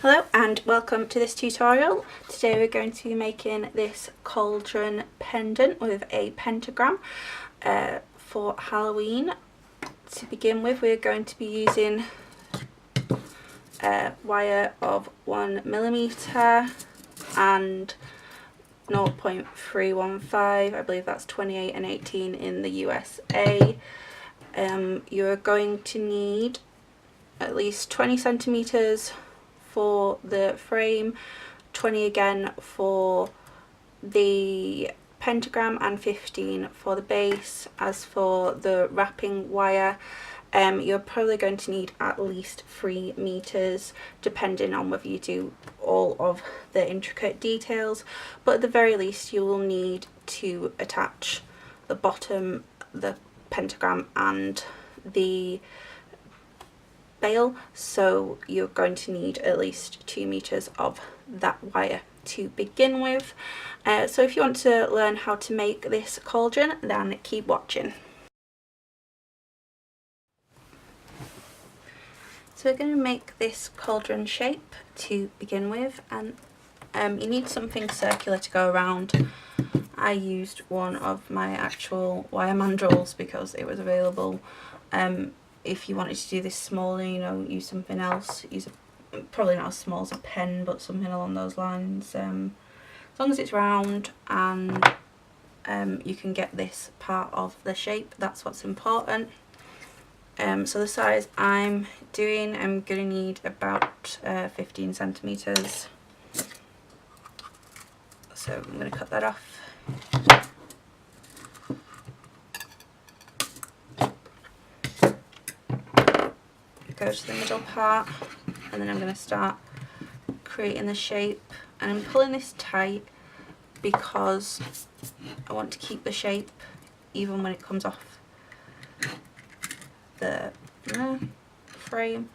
Hello and welcome to this tutorial. Today we're going to be making this cauldron pendant with a pentagram for Halloween. To begin with, we're going to be using a wire of 1mm and 0.315, I believe that's 28 and 18 in the USA. You're going to need at least 20 centimeters for the frame, 20 again for the pentagram and 15 for the base. As for the wrapping wire, you're probably going to need at least 3 meters depending on whether you do all of the intricate details, but at the very least you will need to attach the bottom, the pentagram and the bail, so you're going to need at least 2 meters of that wire to begin with. So if you want to learn how to make this cauldron, then keep watching. So we're going to make this cauldron shape to begin with, and you need something circular to go around. I used one of my actual wire mandrels because it was available. If you wanted to do this smaller, you know, use something else. Use probably not as small as a pen, but something along those lines. As long as it's round and you can get this part of the shape, that's what's important. So the size I'm doing, I'm going to need about 15 centimeters. So I'm going to cut that off. Go to the middle part, and then I'm going to start creating the shape, and I'm pulling this tight because I want to keep the shape even when it comes off the frame,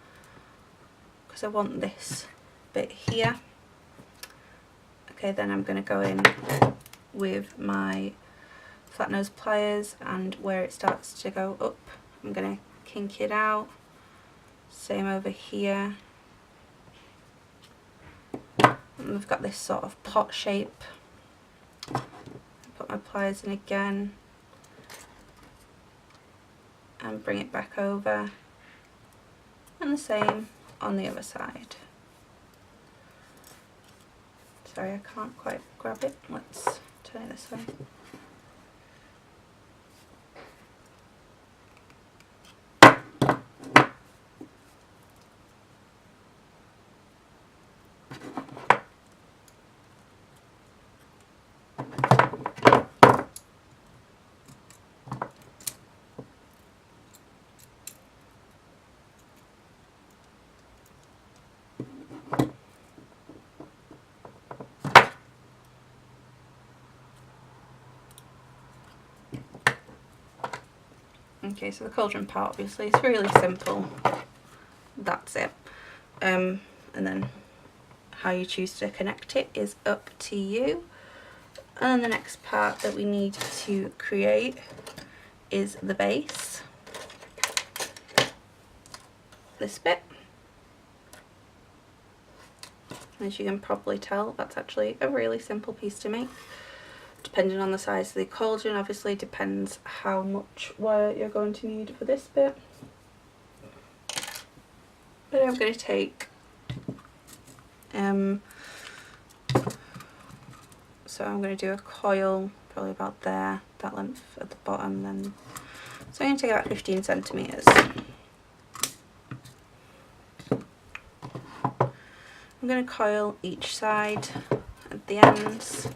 because I want this bit here. Okay, then I'm going to go in with my flat nose pliers, and where it starts to go up I'm going to kink it out. Same over here. And we've got this sort of pot shape. Put my pliers in again and bring it back over, and the same on the other side. Sorry, I can't quite grab it. Let's turn it this way. Okay, so the cauldron part, obviously, it's really simple. That's it. And then how you choose to connect it is up to you. And then the next part that we need to create is the base. This bit. As you can probably tell, that's actually a really simple piece to make. Depending on the size of the cauldron, obviously depends how much wire you're going to need for this bit. But I'm going to take so I'm going to do a coil probably about there, that length at the bottom. Then so I'm going to take about 15 centimeters. I'm going to coil each side at the ends.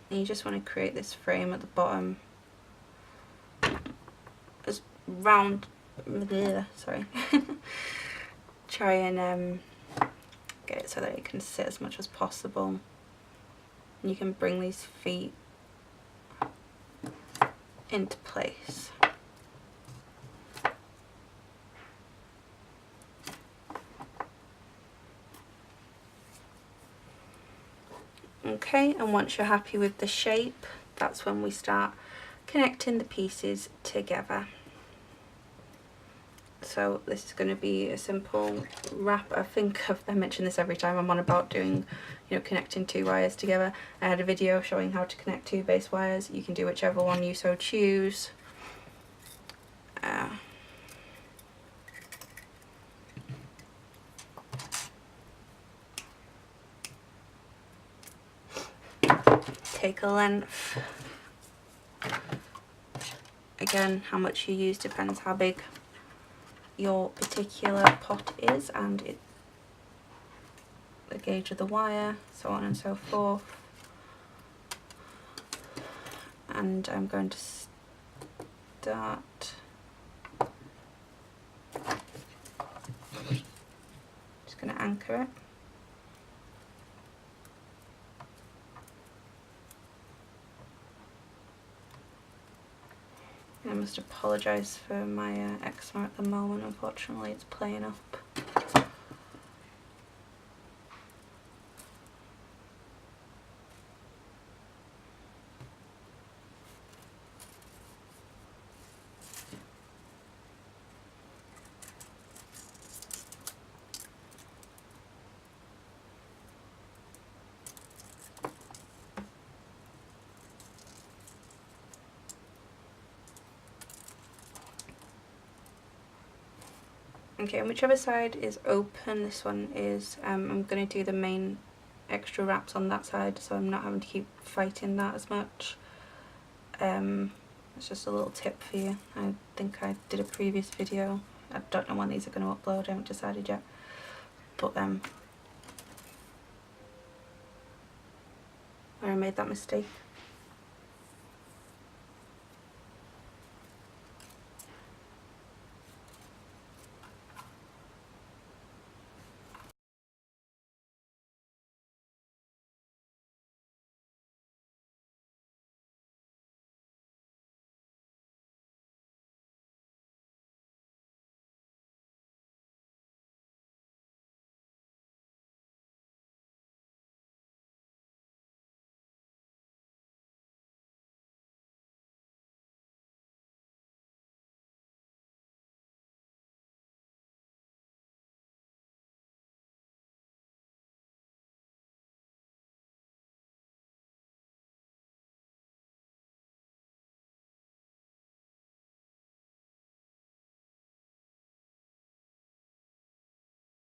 And you just want to create this frame at the bottom as round, sorry, try and get it so that it can sit as much as possible. And you can bring these feet into place. Okay, and once you're happy with the shape, that's when we start connecting the pieces together. So this is going to be a simple wrap. I think I mention this every time I'm on about doing, you know, connecting two wires together. I had a video showing how to connect two base wires. You can do whichever one you so choose. Take a length. Again, how much you use depends how big your particular pot is and the gauge of the wire, so on and so forth. And I'm going to start just going to anchor it. I must apologise for my eczema at the moment, unfortunately it's playing up. Okay, and whichever side is open, this one is, I'm going to do the main extra wraps on that side, so I'm not having to keep fighting that as much. It's just a little tip for you. I think I did a previous video. I don't know when these are going to upload, I haven't decided yet. But where I made that mistake.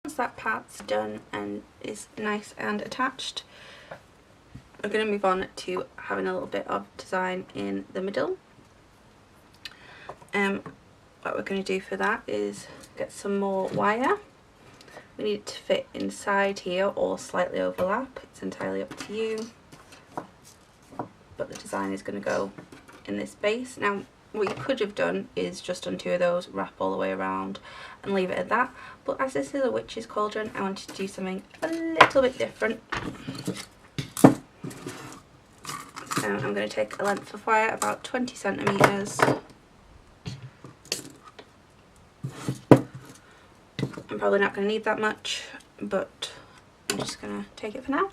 Once that part's done and is nice and attached, we're going to move on to having a little bit of design in the middle. What we're going to do for that is get some more wire. We need it to fit inside here or slightly overlap, it's entirely up to you, but the design is going to go in this base. Now what you could have done is just done two of those, wrap all the way around and leave it at that, but as this is a witch's cauldron I wanted to do something a little bit different. So I'm going to take a length of wire about 20 centimetres. I'm probably not going to need that much, but I'm just going to take it for now.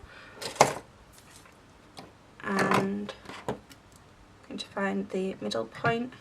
And I'm going to find the middle point.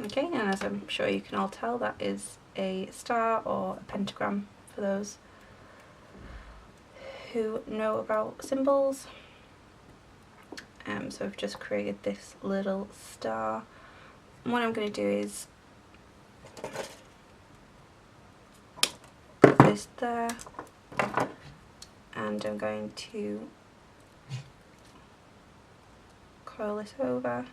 Okay, and as I'm sure you can all tell, that is a star or a pentagram for those who know about symbols. So I've just created this little star. And what I'm going to do is put this there, and I'm going to curl this over.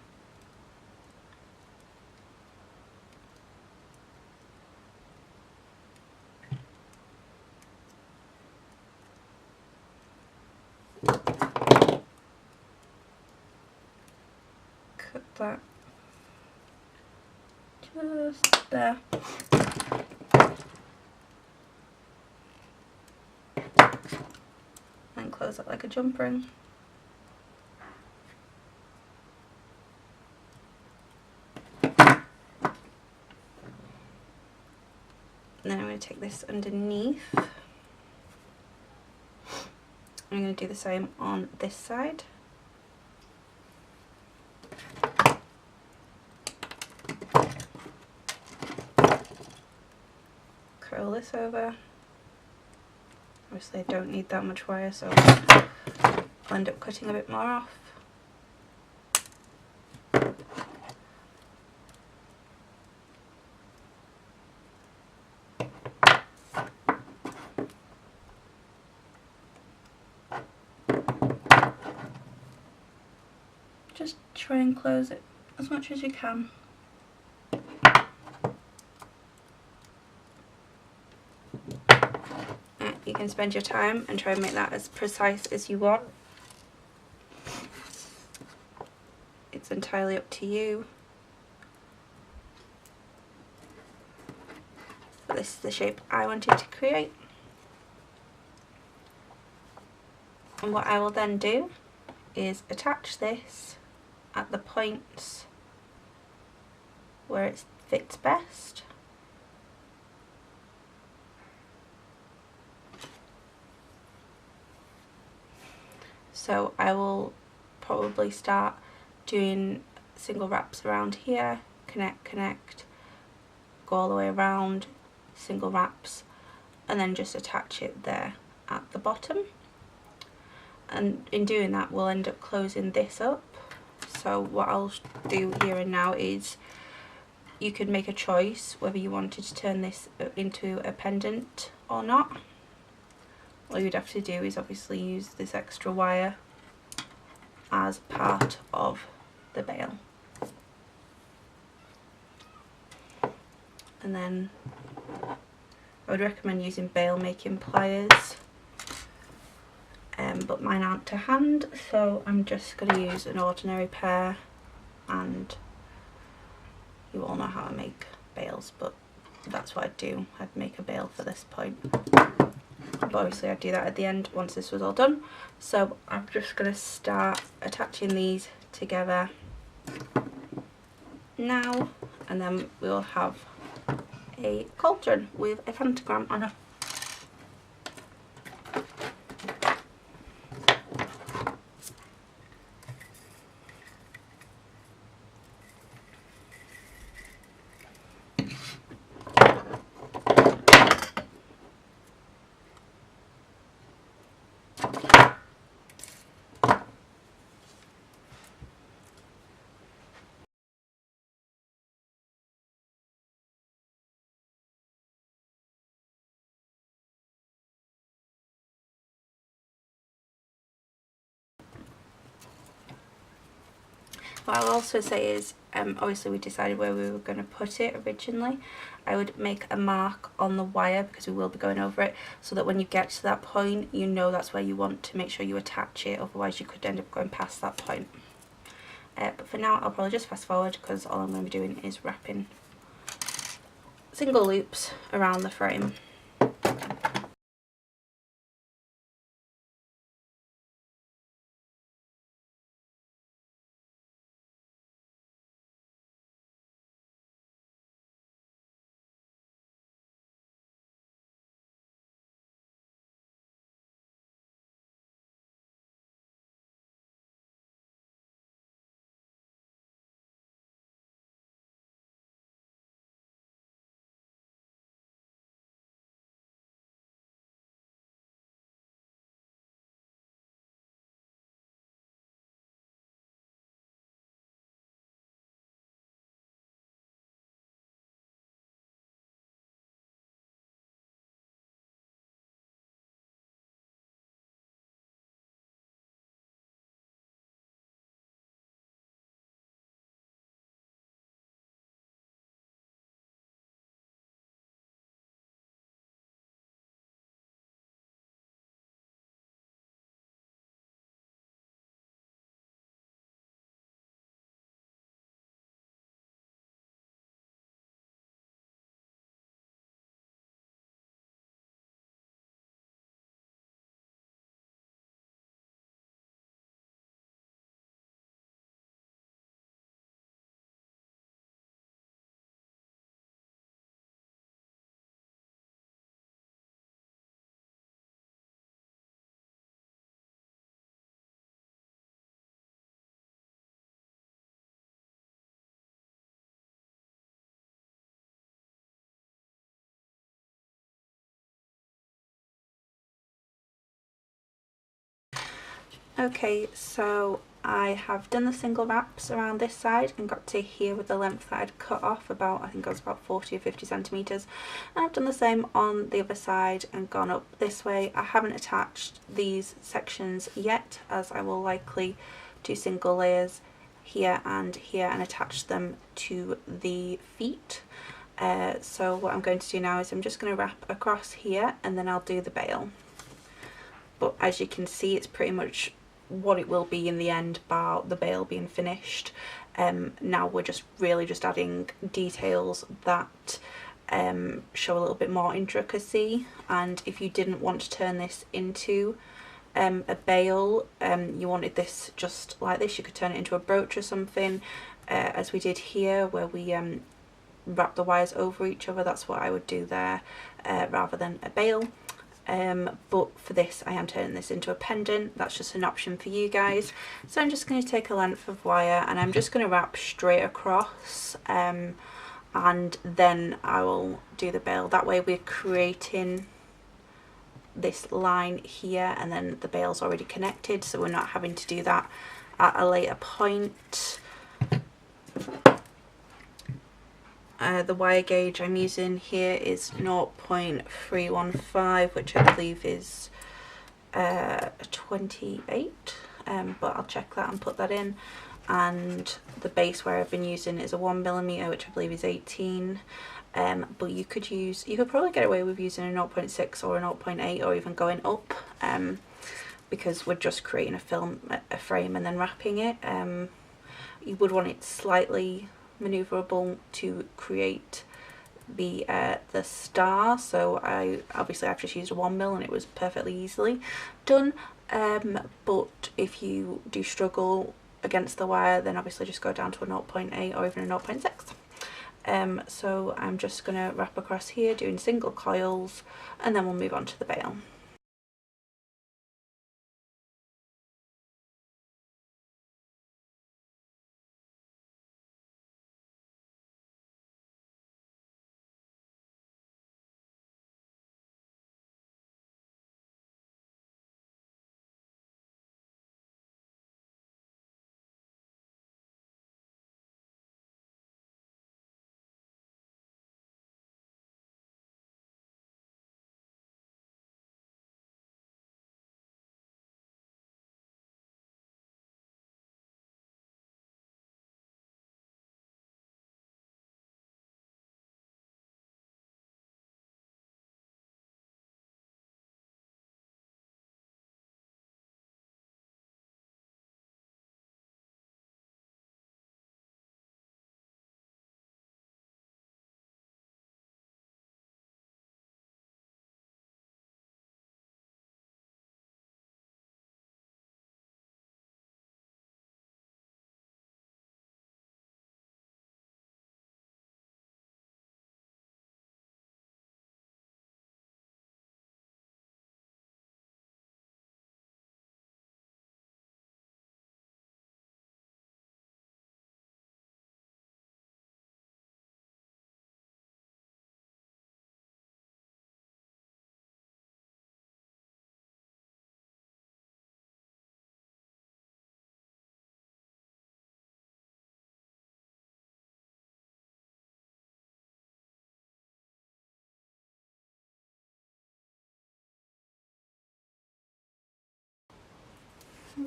Cut that just there. And close it like a jump ring. And then I'm going to take this underneath. I'm going to do the same on this side. Curl this over. Obviously I don't need that much wire, so I'll end up cutting a bit more off. Just try and close it as much as you can. You can spend your time and try and make that as precise as you want. It's entirely up to you. But this is the shape I wanted to create. And what I will then do is attach this at the points where it fits best. So I will probably start doing single wraps around here, connect, connect, go all the way around, single wraps, and then just attach it there at the bottom. And in doing that we'll end up closing this up. So what I'll do here and now is you could make a choice whether you wanted to turn this into a pendant or not. All you'd have to do is obviously use this extra wire as part of the bail. And then I would recommend using bail making pliers, but mine aren't to hand, so I'm just going to use an ordinary pair, and you all know how to make bails, but that's what I'd do. I'd make a bail for this point. But obviously I'd do that at the end once this was all done. So I'm just going to start attaching these together now, and then we'll have a cauldron with a pentagram on it. What I'll also say is, obviously we decided where we were going to put it originally. I would make a mark on the wire, because we will be going over it, so that when you get to that point you know that's where you want to make sure you attach it, otherwise you could end up going past that point. But for now I'll probably just fast forward, because all I'm going to be doing is wrapping single loops around the frame. Okay, so I have done the single wraps around this side and got to here with the length that I'd cut off, about, I think it was about 40 or 50 centimetres. And I've done the same on the other side and gone up this way. I haven't attached these sections yet, as I will likely do single layers here and attach them to the feet. So what I'm going to do now is I'm just going to wrap across here and then I'll do the bail. But as you can see, it's pretty much what it will be in the end, bar the bail being finished. Now we're just really just adding details that show a little bit more intricacy. And if you didn't want to turn this into a bail, you wanted this just like this, you could turn it into a brooch or something, as we did here where we wrap the wires over each other. That's what I would do there, rather than a bail. But for this I am turning this into a pendant. That's just an option for you guys. So I'm just going to take a length of wire and I'm just going to wrap straight across, and then I will do the bail. That way we're creating this line here and then the bail's already connected, so we're not having to do that at a later point. The wire gauge I'm using here is 0.315, which I believe is 28, but I'll check that and put that in. And the base wire I've been using is a 1mm, which I believe is 18. But you could probably get away with using a 0.6 or a 0.8 or even going up, because we're just creating a frame and then wrapping it. You would want it slightly maneuverable to create the star, so I've just used a 1mm and it was perfectly easily done. But if you do struggle against the wire, then obviously just go down to a 0.8 or even a 0.6. So I'm just going to wrap across here doing single coils and then we'll move on to the bail.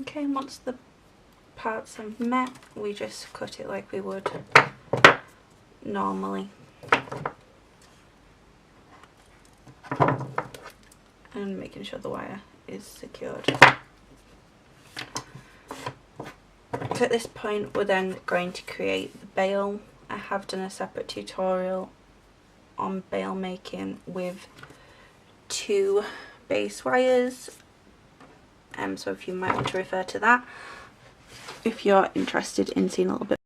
Okay, once the parts are met, we just cut it like we would normally. And making sure the wire is secured. So at this point we're then going to create the bail. I have done a separate tutorial on bail making with 2 base wires. So if you might want to refer to that if you're interested in seeing a little bit.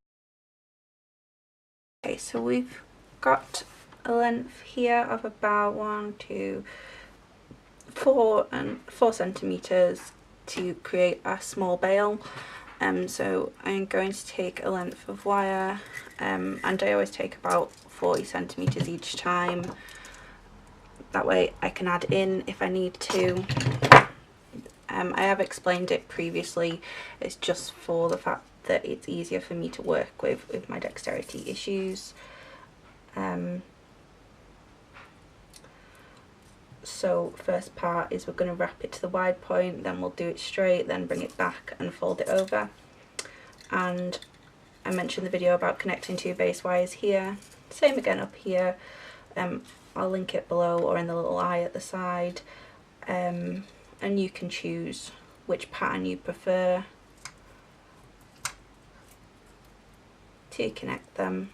Okay, so we've got a length here of about 4 centimeters to create a small bail. So I'm going to take a length of wire, and I always take about 40 centimeters each time. That way I can add in if I need to. I have explained it previously. It's just for the fact that it's easier for me to work with my dexterity issues. So first part is we're going to wrap it to the wide point, then we'll do it straight, then bring it back and fold it over. And I mentioned the video about connecting two base wires here. Same again up here. I'll link it below or in the little eye at the side. And you can choose which pattern you prefer to connect them.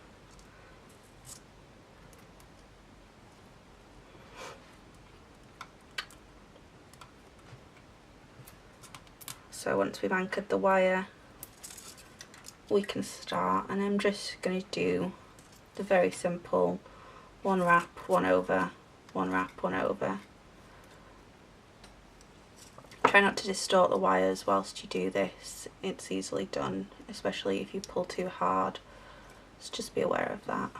So once we've anchored the wire, we can start, and I'm just going to do the very simple one wrap, one over, one wrap, one over. Try not to distort the wires whilst you do this. It's easily done, especially if you pull too hard. So just be aware of that.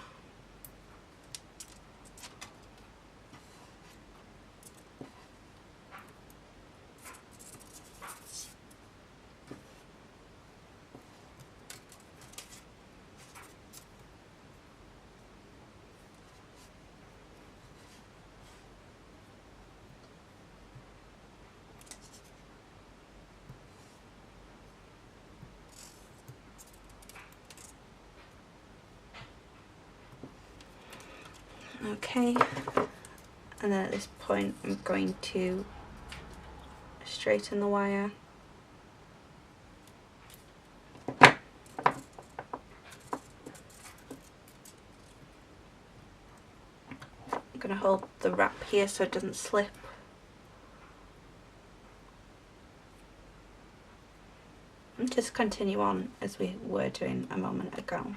Okay, and then at this point I'm going to straighten the wire. I'm going to hold the wrap here so it doesn't slip. And just continue on as we were doing a moment ago.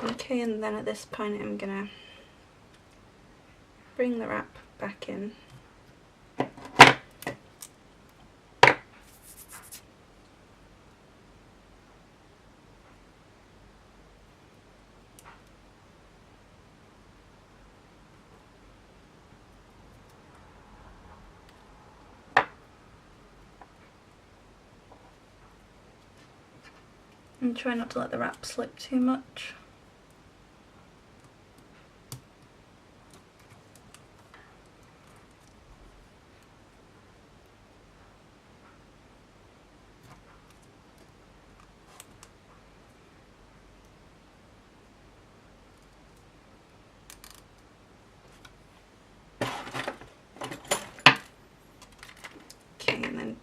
Okay, and then at this point I'm gonna bring the wrap back in. And try not to let the wrap slip too much. Okay, and then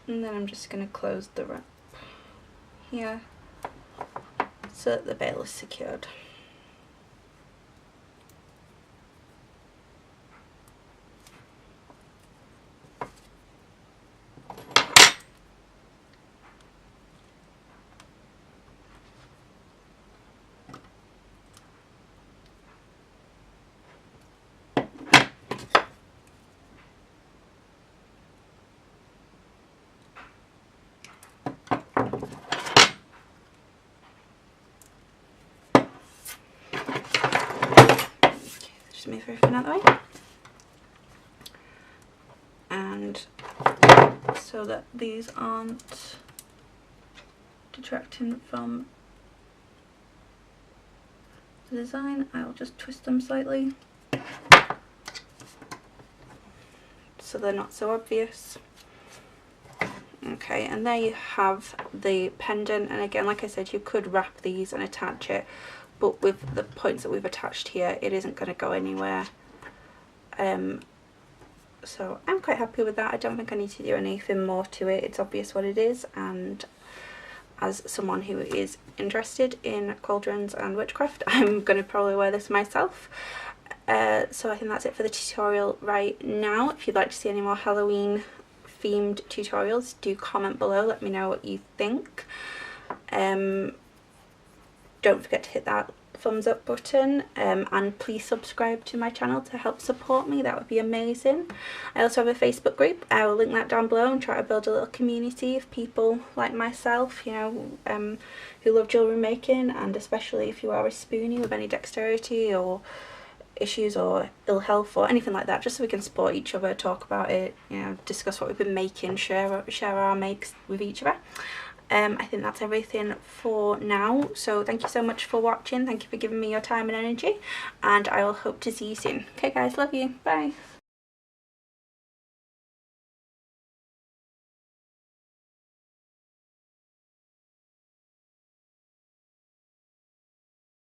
And then I'm just going to close the wrap here so that the bail is secured. Move everything out of the way, and so that these aren't detracting from the design, I'll just twist them slightly so they're not so obvious. Okay, and there you have the pendant, and again, like I said, you could wrap these and attach it, but with the points that we've attached here, it isn't going to go anywhere. So I'm quite happy with that. I don't think I need to do anything more to it. It's obvious what it is, and as someone who is interested in cauldrons and witchcraft, I'm going to probably wear this myself. So I think that's it for the tutorial right now. If you'd like to see any more Halloween themed tutorials, do comment below, let me know what you think. Don't forget to hit that thumbs up button, and please subscribe to my channel to help support me. That would be amazing. I also have a Facebook group. I will link that down below and try to build a little community of people like myself, you know, who love jewellery making, and especially if you are a spoonie with any dexterity or issues or ill health or anything like that, just so we can support each other, talk about it, you know, discuss what we've been making, share our makes with each other. I think that's everything for now, so thank you so much for watching, thank you for giving me your time and energy, and I will hope to see you soon. Okay guys, love you, bye.